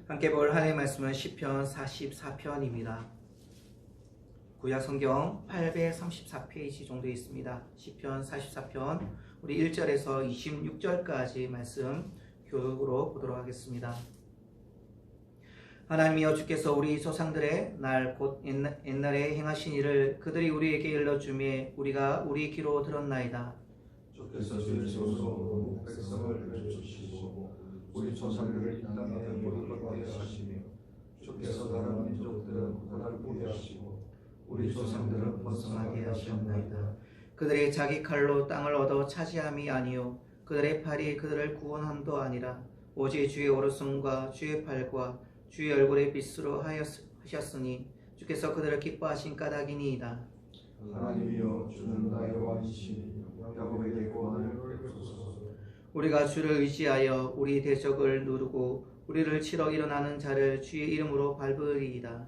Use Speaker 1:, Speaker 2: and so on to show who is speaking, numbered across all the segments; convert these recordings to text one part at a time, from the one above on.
Speaker 1: 함께 볼 하나님의 말씀은 시편 44편입니다. 구약 성경 834페이지 정도에 있습니다. 시편 44편 우리 1절에서 26절까지 말씀 교독으로 보도록 하겠습니다. 하나님이여, 주께서 우리 조상들의 날 곧 옛날에 행하신 일을 그들이 우리에게 일러주매 우리가 우리 귀로 들었나이다.
Speaker 2: 주께서 주의 백성을 펼쳐주시고 우리 조상들을 이 땅에 거룩하게 하시며 주께서 다른 민족들은 고달프게 하시고 우리 조상들은 번성하게 하셨나이다.
Speaker 1: 그들이 자기 칼로 땅을 얻어 차지함이 아니요 그들의 팔이 그들을 구원함도 아니라 오직 주의 오른손과 주의 팔과 주의 얼굴의 빛으로 하셨으니 주께서 그들을 기뻐하신 까닭이니이다.
Speaker 2: 하나님이여, 주는 나의 왕이시니 야곱에게 구원을 베푸소서.
Speaker 1: 우리가 주를 의지하여 우리 대적을 누르고 우리를 치러 일어나는 자를 주의 이름으로 밟으리이다.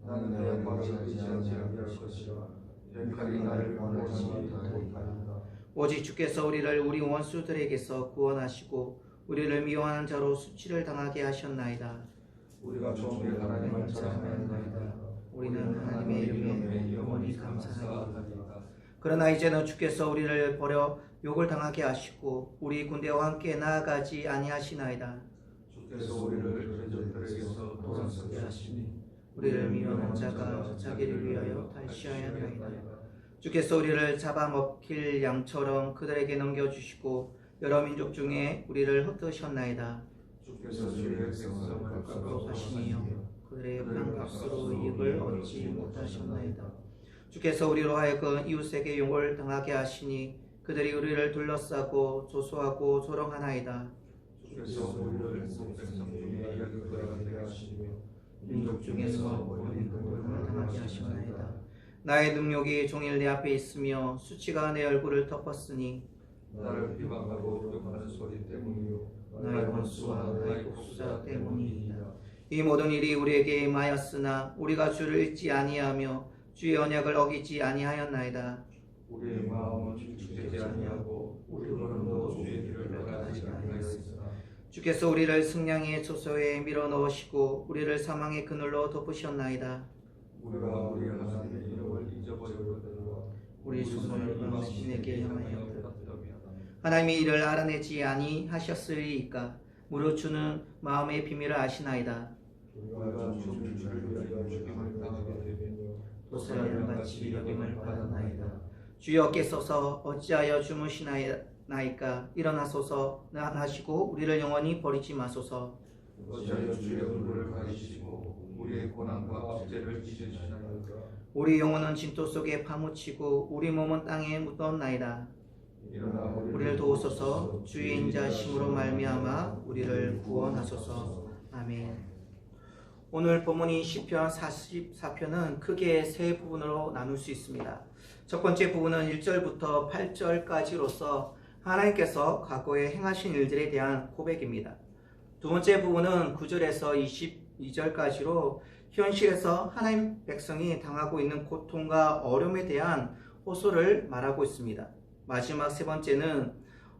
Speaker 2: 나는 내 영광을 의지하지 아니할 것이라 뱀칼이 나를 강하지 못하리이다.
Speaker 1: 오직 주께서 우리를 우리 원수들에게서 구원하시고 우리를 미워하는 자로 수치를 당하게 하셨나이다.
Speaker 2: 우리가 종일 하나님을 찬양하나이다.
Speaker 1: 우리는 하나님의 이름에 영원히 감사하리이다. 그러나 이제는 주께서 우리를 버려 욕을 당하게 하시고 우리 군대와 함께 나아가지 아니하시나이다.
Speaker 2: 주께서 우리를 대적들에게서 도망치게 하시니
Speaker 1: 우리를 미워하는 자가 자기를 위하여 탈취하여 하나이다. 주께서 우리를 잡아먹힐 양처럼 그들에게 넘겨주시고 여러 민족 중에 우리를 흩으셨나이다.
Speaker 2: 주께서 주의 백성을
Speaker 1: 가까워 하시며 그들의 반값으로 이익을 얻지 못하셨나이다. 주께서 우리로 하여금 이웃에게 욕을 당하게 하시니 그들이 우리를 둘러싸고 조소하고 조롱하나이다.
Speaker 2: 주께서 우리를 백성 중에 이끌어가게 하시며
Speaker 1: 민족 중에서 원인을 당하게 하셨나이다. 나의 능력이 종일 내 앞에 있으며 수치가 내 얼굴을 덮었으니
Speaker 2: 나를 비방하고 욕하는 소리 때문이요
Speaker 1: 나의 원수와 나의 복수자 때문이니이다. 이 모든 일이 우리에게 임하였으나 우리가 주를 잊지 아니하며 주의 언약을 어기지 아니하였나이다.
Speaker 2: 우리의 마음은 주께지 아니하고 우리 걸음도 주의 길을 따라가지 아니하였으나
Speaker 1: 주께서 우리를 승량의 조소에 밀어 넣으시고 우리를 사망의 그늘로 덮으셨나이다.
Speaker 2: 우리가 우리 하나님의 이름을 잊어버렸거니와
Speaker 1: 우리 손을 당신에게 향하여
Speaker 2: 들었다며
Speaker 1: 하나님이 이를 알아내지 아니하셨으리이까. 무릇 주는 마음의 비밀을 아시나이다.
Speaker 2: 우리가 주를 위하여 죽임을 당하게 되며
Speaker 1: 도살하는 같이 여김을 받았나이다. 주여 어깨서서 어찌하여 주무시나이까. 일어나소서 하시고 우리를 영원히 버리지 마소서.
Speaker 2: 어찌하여 주의 얼굴을 가리시고 우리의 고난과 죄를 찢으시나이까.
Speaker 1: 우리 영혼은 진토 속에 파묻히고 우리 몸은 땅에 묻었나이다.
Speaker 2: 일어나
Speaker 1: 우리를 도우소서. 주의 인자심으로 말미암아 우리를 구원하소서. 아멘. 오늘 본문인 시편 44편은 크게 세 부분으로 나눌 수 있습니다. 첫 번째 부분은 1절부터 8절까지로서 하나님께서 과거에 행하신 일들에 대한 고백입니다. 두 번째 부분은 9절에서 22절까지로 현실에서 하나님 백성이 당하고 있는 고통과 어려움에 대한 호소를 말하고 있습니다. 마지막 세 번째는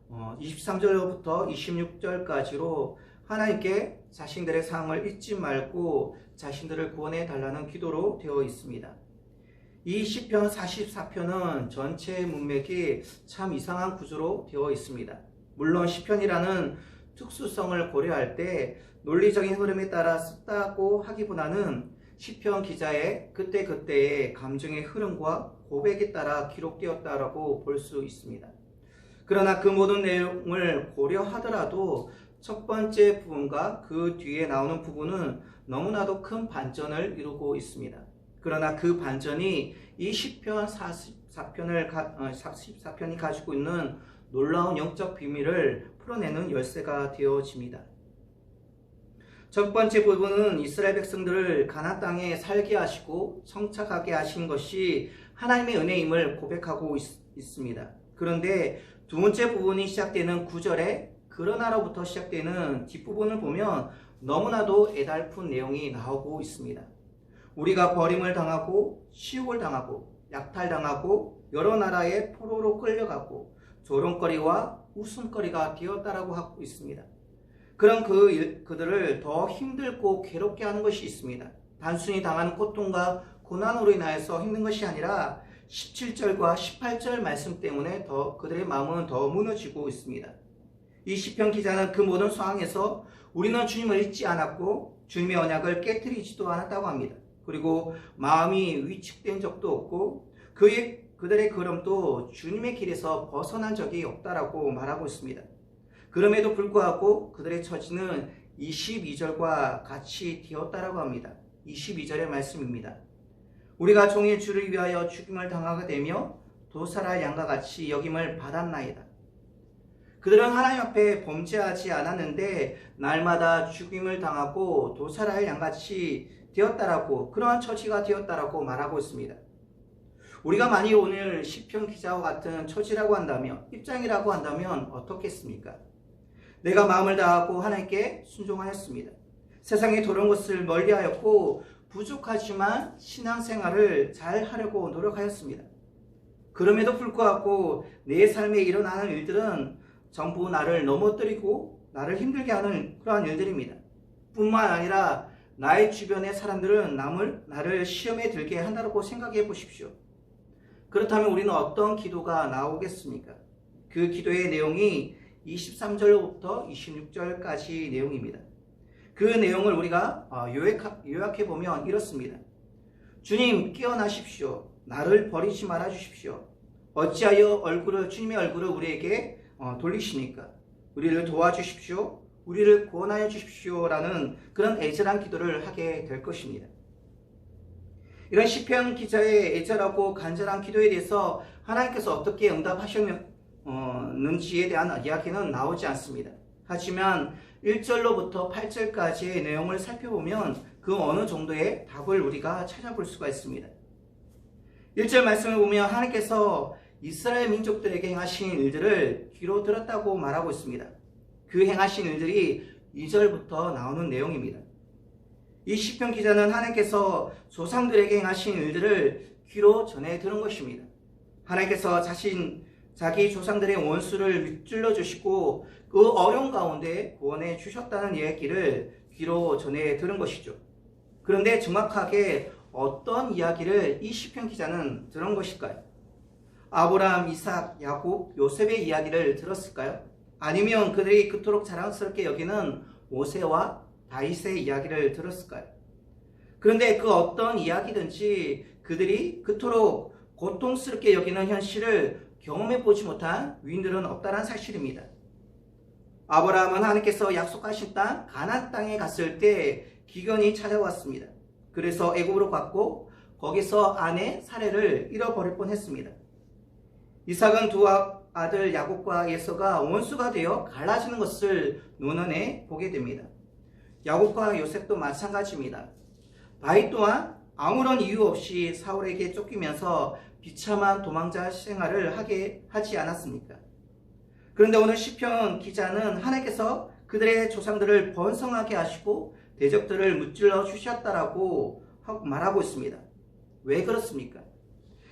Speaker 1: 23절부터 26절까지로 하나님께 자신들의 상황을 잊지 말고 자신들을 구원해 달라는 기도로 되어 있습니다. 이 시편 44편은 전체 문맥이 참 이상한 구조로 되어 있습니다. 물론 시편이라는 특수성을 고려할 때 논리적인 흐름에 따라 썼다고 하기보다는 시편 기자의 그때그때의 감정의 흐름과 고백에 따라 기록되었다라고 볼 수 있습니다. 그러나 그 모든 내용을 고려하더라도 첫 번째 부분과 그 뒤에 나오는 부분은 너무나도 큰 반전을 이루고 있습니다. 그러나 그 반전이 이 시편 44편이 가지고 있는 놀라운 영적 비밀을 풀어내는 열쇠가 되어집니다. 첫 번째 부분은 이스라엘 백성들을 가나안 땅에 살게 하시고 정착하게 하신 것이 하나님의 은혜임을 고백하고 있습니다. 그런데 두 번째 부분이 시작되는 9절에 그러나로부터 시작되는 뒷부분을 보면 너무나도 애달픈 내용이 나오고 있습니다. 우리가 버림을 당하고 시욕을 당하고 약탈당하고 여러 나라의 포로로 끌려가고 조롱거리와 웃음거리가 되었다라고 하고 있습니다. 그런 그들을 더 힘들고 괴롭게 하는 것이 있습니다. 단순히 당하는 고통과 고난으로 인하여서 힘든 것이 아니라 17절과 18절 말씀 때문에 그들의 마음은 더 무너지고 있습니다. 이 시편 기자는 그 모든 상황에서 우리는 주님을 잊지 않았고 주님의 언약을 깨뜨리지도 않았다고 합니다. 그리고 마음이 위축된 적도 없고 그들의 걸음도 주님의 길에서 벗어난 적이 없다라고 말하고 있습니다. 그럼에도 불구하고 그들의 처지는 22절과 같이 되었다라고 합니다. 22절의 말씀입니다. 우리가 종일 주를 위하여 죽임을 당하게 되며 도살할 양과 같이 여김을 받았나이다. 그들은 하나님 앞에 범죄하지 않았는데 날마다 죽임을 당하고 도살할 양같이 되었다라고, 그러한 처지가 되었다라고 말하고 있습니다. 우리가 만일 오늘 시편 기자와 같은 처지라고 한다면, 입장이라고 한다면 어떻겠습니까? 내가 마음을 다하고 하나님께 순종하였습니다. 세상에 더러운 것을 멀리하였고 부족하지만 신앙생활을 잘 하려고 노력하였습니다. 그럼에도 불구하고 내 삶에 일어나는 일들은 전부 나를 넘어뜨리고 나를 힘들게 하는 그러한 일들입니다. 뿐만 아니라 나의 주변의 사람들은 나를 시험에 들게 한다고 생각해 보십시오. 그렇다면 우리는 어떤 기도가 나오겠습니까? 그 기도의 내용이 23절부터 26절까지 내용입니다. 그 내용을 우리가 요약해 보면 이렇습니다. 주님, 깨어나십시오. 나를 버리지 말아 주십시오. 어찌하여 주님의 얼굴을 우리에게 돌리시니까? 우리를 도와주십시오. 우리를 구원하여 주십시오라는 그런 애절한 기도를 하게 될 것입니다. 이런 시편 기자의 애절하고 간절한 기도에 대해서 하나님께서 어떻게 응답하셨는지에 대한 이야기는 나오지 않습니다. 하지만 1절로부터 8절까지의 내용을 살펴보면 그 어느 정도의 답을 우리가 찾아볼 수가 있습니다. 1절 말씀을 보면 하나님께서 이스라엘 민족들에게 행하신 일들을 귀로 들었다고 말하고 있습니다. 그 행하신 일들이 2절부터 나오는 내용입니다. 이 시편 기자는 하나님께서 조상들에게 행하신 일들을 귀로 전해 들은 것입니다. 하나님께서 자기 조상들의 원수를 밑줄러 주시고 그 어려운 가운데 구원해 주셨다는 이야기를 귀로 전해 들은 것이죠. 그런데 정확하게 어떤 이야기를 이 시편 기자는 들은 것일까요? 아브라함, 이삭, 야곱, 요셉의 이야기를 들었을까요? 아니면 그들이 그토록 자랑스럽게 여기는 모세와 다윗의 이야기를 들었을까요? 그런데 그 어떤 이야기든지 그들이 그토록 고통스럽게 여기는 현실을 경험해 보지 못한 위인들은 없다는 사실입니다. 아브라함은 하나님께서 약속하신 땅 가나안 땅에 갔을 때 기근이 찾아왔습니다. 그래서 애굽으로 갔고 거기서 아내 사레를 잃어버릴 뻔했습니다. 이삭은 두 아들 야곱과 에서가 원수가 되어 갈라지는 것을 눈안에 보게 됩니다. 야곱과 요셉도 마찬가지입니다. 다윗 또한 아무런 이유 없이 사울에게 쫓기면서 비참한 도망자 생활을 하지 않았습니까? 그런데 오늘 시편 기자는 하나님께서 그들의 조상들을 번성하게 하시고 대적들을 무찔러 주셨다라고 말하고 있습니다. 왜 그렇습니까?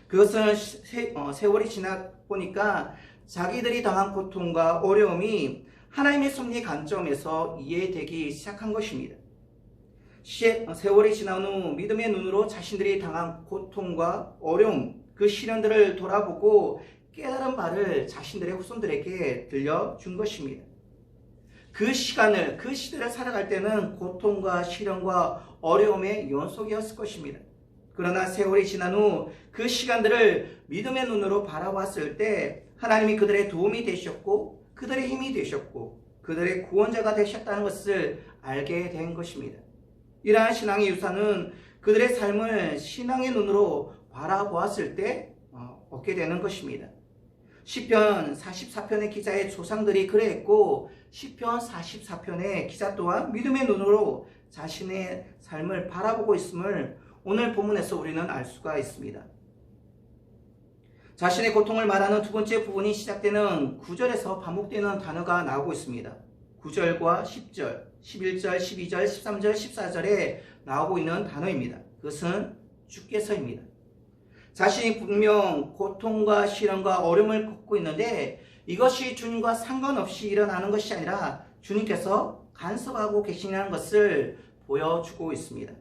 Speaker 1: 그것은 세월이 지나 보니까 자기들이 당한 고통과 어려움이 하나님의 섭리의 관점에서 이해되기 시작한 것입니다. 세월이 지난 후 믿음의 눈으로 자신들이 당한 고통과 어려움, 그 시련들을 돌아보고 깨달은 바를 자신들의 후손들에게 들려준 것입니다. 그 시대를 살아갈 때는 고통과 시련과 어려움의 연속이었을 것입니다. 그러나 세월이 지난 후 그 시간들을 믿음의 눈으로 바라봤을 때 하나님이 그들의 도움이 되셨고 그들의 힘이 되셨고 그들의 구원자가 되셨다는 것을 알게 된 것입니다. 이러한 신앙의 유산은 그들의 삶을 신앙의 눈으로 바라보았을 때 얻게 되는 것입니다. 시편 44편의 기자의 조상들이 그래했고 시편 44편의 기자 또한 믿음의 눈으로 자신의 삶을 바라보고 있음을 오늘 본문에서 우리는 알 수가 있습니다. 자신의 고통을 말하는 두 번째 부분이 시작되는 9절에서 반복되는 단어가 나오고 있습니다. 9절과 10절, 11절, 12절, 13절, 14절에 나오고 있는 단어입니다. 그것은 주께서입니다. 자신이 분명 고통과 시련과 어려움을 겪고 있는데 이것이 주님과 상관없이 일어나는 것이 아니라 주님께서 간섭하고 계시냐는 것을 보여주고 있습니다.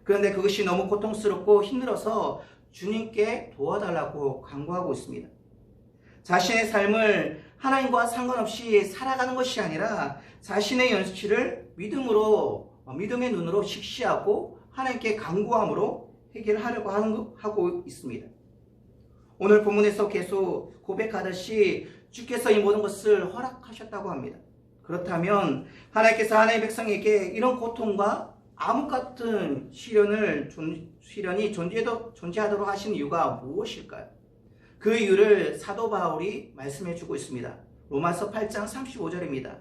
Speaker 1: 그런데 그것이 너무 고통스럽고 힘들어서 주님께 도와달라고 간구하고 있습니다. 자신의 삶을 하나님과 상관없이 살아가는 것이 아니라 자신의 연실을 믿음의 눈으로 직시하고 하나님께 간구함으로 해결하려고 하고 있습니다. 오늘 본문에서 계속 고백하듯이 주께서 이 모든 것을 허락하셨다고 합니다. 그렇다면 하나님께서 하나님의 백성에게 이런 고통과 암흑 같은 시련이 존재하도록 하신 이유가 무엇일까요? 그 이유를 사도 바울이 말씀해 주고 있습니다. 로마서 8장 35절입니다.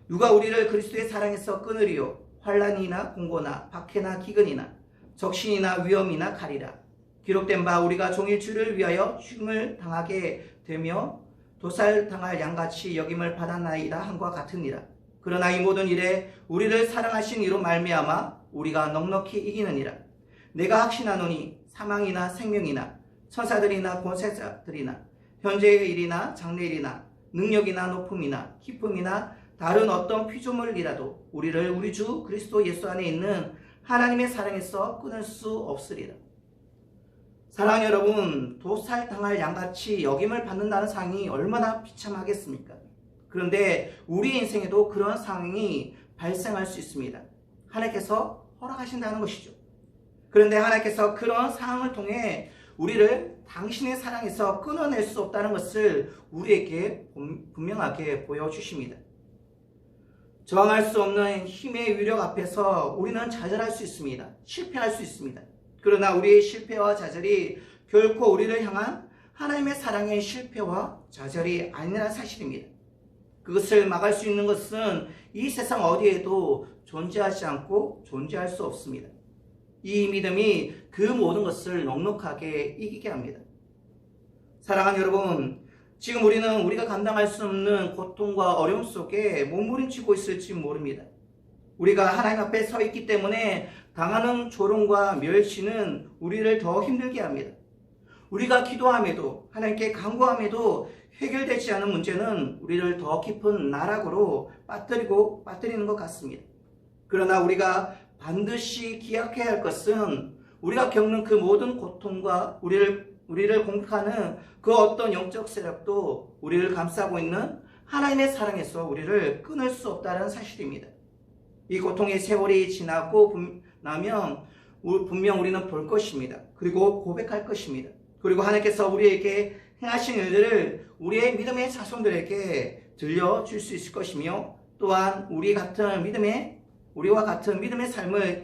Speaker 1: 누가 우리를 그리스도의 사랑에서 끊으리요? 환난이나 공고나 박해나 기근이나 적신이나 위험이나 칼이라. 기록된 바 우리가 종일 주를 위하여 죽임을 당하게 되며 도살당할 양같이 여김을 받았나이다 함과 같으니라. 그러나 이 모든 일에 우리를 사랑하신 이로 말미암아 우리가 넉넉히 이기느니라. 내가 확신하노니 사망이나 생명이나 천사들이나 권세자들이나 현재의 일이나 장래일이나 능력이나 높음이나 기쁨이나 다른 어떤 피조물이라도 우리를 우리 주 그리스도 예수 안에 있는 하나님의 사랑에서 끊을 수 없으리라. 사랑하는 여러분, 도살당할 양같이 여김을 받는다는 상황이 얼마나 비참하겠습니까? 그런데 우리 인생에도 그런 상황이 발생할 수 있습니다. 하나님께서 허락하신다는 것이죠. 그런데 하나님께서 그런 상황을 통해 우리를 당신의 사랑에서 끊어낼 수 없다는 것을 우리에게 분명하게 보여주십니다. 저항할 수 없는 힘의 위력 앞에서 우리는 좌절할 수 있습니다. 실패할 수 있습니다. 그러나 우리의 실패와 좌절이 결코 우리를 향한 하나님의 사랑의 실패와 좌절이 아니라는 사실입니다. 그것을 막을 수 있는 것은 이 세상 어디에도 존재하지 않고 존재할 수 없습니다. 이 믿음이 그 모든 것을 넉넉하게 이기게 합니다. 사랑하는 여러분, 지금 우리는 우리가 감당할 수 없는 고통과 어려움 속에 몸부림치고 있을지 모릅니다. 우리가 하나님 앞에 서 있기 때문에 당하는 조롱과 멸시는 우리를 더 힘들게 합니다. 우리가 기도함에도 하나님께 간구함에도 해결되지 않은 문제는 우리를 더 깊은 나락으로 빠뜨리는 것 같습니다. 그러나 우리가 반드시 기억해야 할 것은 우리가 겪는 그 모든 고통과 우리를 공격하는 그 어떤 영적 세력도 우리를 감싸고 있는 하나님의 사랑에서 우리를 끊을 수 없다는 사실입니다. 이 고통의 세월이 지나고 나면 분명 우리는 볼 것입니다. 그리고 고백할 것입니다. 그리고 하나님께서 우리에게 행하신 일들을 우리의 믿음의 자손들에게 들려줄 수 있을 것이며 또한 우리와 같은 믿음의 삶을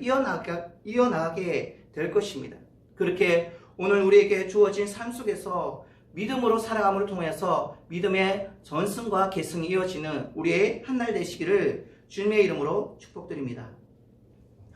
Speaker 1: 이어나가게 될 것입니다. 그렇게 오늘 우리에게 주어진 삶 속에서 믿음으로 살아감을 통해서 믿음의 전승과 계승이 이어지는 우리의 한날 되시기를 주님의 이름으로 축복드립니다.